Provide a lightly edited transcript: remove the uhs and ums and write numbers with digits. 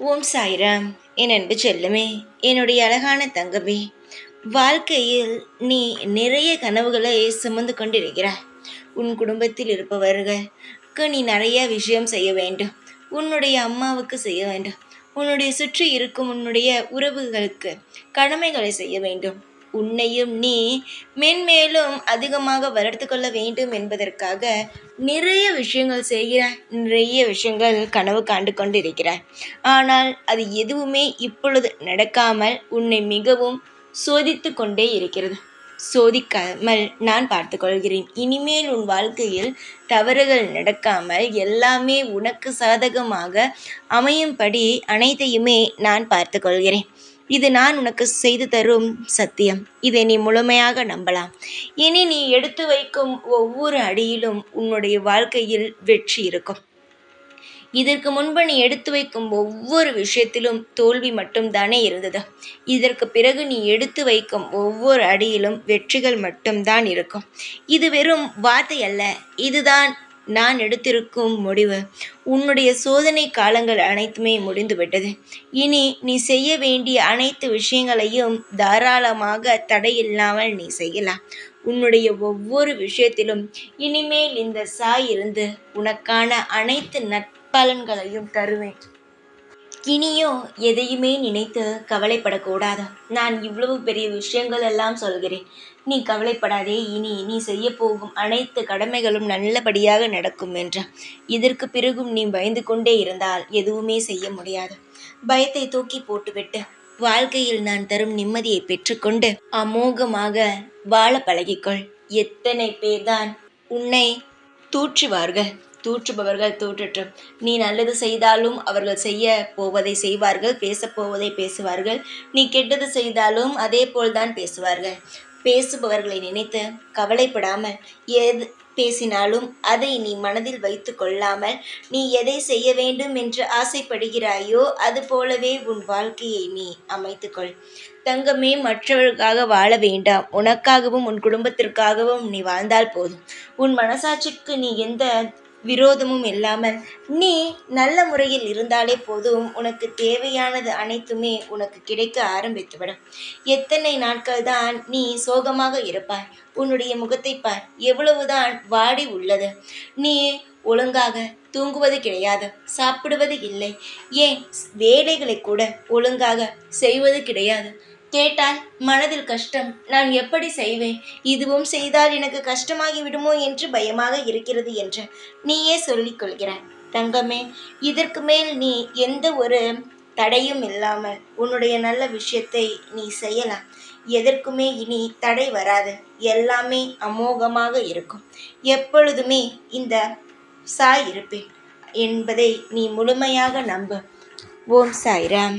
ஓம் சாய்ராம். என் அன்பு செல்லமே, என்னுடைய அழகான தங்கமே, வாழ்க்கையில் நீ நிறைய கனவுகளை சுமந்து கொண்டிருக்கிறாய். உன் குடும்பத்தில் இருப்பவர்களுக்கு நீ நிறைய விஷயம் செய்ய வேண்டும். உன்னுடைய அம்மாவுக்கு செய்ய வேண்டும். உன்னுடைய சுற்றி இருக்கும் உன்னுடைய உறவுகளுக்கு கடமைகளை செய்ய வேண்டும். உன்னையும் நீ மென்மேலும் அதிகமாக வளர்த்து கொள்ள வேண்டும் என்பதற்காக நிறைய விஷயங்கள் செய்கிறாய். நிறைய விஷயங்கள் கனவு காண்டு கொண்டு இருக்கிறாய். ஆனால் அது எதுவுமே இப்பொழுது நடக்காமல் உன்னை மிகவும் சோதித்து கொண்டே இருக்கிறது. சோதிக்காமல் நான் பார்த்து கொள்கிறேன். இனிமேல் உன் வாழ்க்கையில் தவறுகள் நடக்காமல் எல்லாமே உனக்கு சாதகமாக அமையும்படி அனைத்தையுமே நான் பார்த்து கொள்கிறேன். இது நான் உனக்கு செய்து தரும் சத்தியம். இதை நீ முழுமையாக நம்பலாம். இனி நீ எடுத்து வைக்கும் ஒவ்வொரு அடியிலும் உன்னுடைய வாழ்க்கையில் வெற்றி இருக்கும். இதற்கு முன்பு நீ எடுத்து வைக்கும் ஒவ்வொரு விஷயத்திலும் தோல்வி மட்டும்தானே இருந்தது. இதற்கு பிறகு நீ எடுத்து வைக்கும் ஒவ்வொரு அடியிலும் வெற்றிகள் மட்டும்தான் இருக்கும். இது வெறும் வார்த்தை அல்ல, இதுதான் நான் எடுத்திருக்கும் முடிவு. உன்னுடைய சோதனை காலங்கள் அனைத்துமே முடிந்துவிட்டது. இனி நீ செய்ய வேண்டிய அனைத்து விஷயங்களையும் தாராளமாக தடையில்லாமல் நீ செய்யலாம். உன்னுடைய ஒவ்வொரு விஷயத்திலும் இனிமேல் இந்த சாய் இருந்து உனக்கான அனைத்து நற்பலன்களையும் தருவேன். இனியோ எதையுமே நினைத்து கவலைப்படக்கூடாது. நான் இவ்வளவு பெரிய விஷயங்கள் எல்லாம் சொல்கிறேன், நீ கவலைப்படாதே. இனி நீ செய்ய போகும் அனைத்து கடமைகளும் நல்லபடியாக நடக்கும் என்று. இதற்கு பிறகும் நீ பயந்து கொண்டே இருந்தால் எதுவுமே செய்ய முடியாது. பயத்தை தூக்கி போட்டுவிட்டு வாழ்க்கையில் நான் தரும் நிம்மதியை பெற்றுக்கொண்டு அமோகமாக வாழ பழகிக்கொள். எத்தனை பேர்தான் உன்னை தூற்றுவார்கள். தூற்றுபவர்கள் தூற்றட்டும். நீ நல்லது செய்தாலும் அவர்கள் செய்ய போவதை செய்வார்கள், பேசப்போவதை பேசுவார்கள். நீ கெட்டது செய்தாலும் அதே போல்தான் பேசுவார்கள். பேசுபவர்களை நினைத்து கவலைப்படாமல் எது பேசினாலும் அதை நீ மனதில் வைத்து கொள்ளாமல் நீ எதை செய்ய வேண்டும் என்று ஆசைப்படுகிறாயோ அது போலவே உன் வாழ்க்கையை நீ அமைத்துக்கொள். தங்கமே, மற்றவர்களுக்காக வாழ வேண்டாம். உனக்காகவும் உன் குடும்பத்திற்காகவும் நீ வாழ்ந்தால் போதும். உன் மனசாட்சிக்கு நீ எந்த விரோதமும் இல்லாமல் நீ நல்ல முறையில் இருந்தாலே போதும். உனக்கு தேவையானது அனைத்துமே உனக்கு கிடைக்க ஆரம்பித்துவிடும். எத்தனை நாட்கள் தான் நீ சோகமாக இருப்பாய்? உன்னுடைய முகத்தை பார், எவ்வளவுதான் வாடி உள்ளது. நீ ஒழுங்காக தூங்குவது கிடையாது, சாப்பிடுவது இல்லை, ஏன் வேலைகளை கூட ஒழுங்காக செய்வது கிடையாது. கேட்டால் மனதில் கஷ்டம். நான் எப்படி செய்வேன்? இதுவும் செய்தால் எனக்கு கஷ்டமாகி விடுமோ என்று பயமாக இருக்கிறது என்று நீயே சொல்லிக் கொள்கிறாய். தங்கமே, இதற்கு மேல் நீ எந்த ஒரு தடையும் இல்லாமல் உன்னுடைய நல்ல விஷயத்தை நீ செய்யலாம். எதற்குமே இனி தடை வராது. எல்லாமே அமோகமாக இருக்கும். எப்பொழுதுமே இந்த சாய் இருப்பேன் என்பதை நீ முழுமையாக நம்பு. ஓம் சாய்ராம்.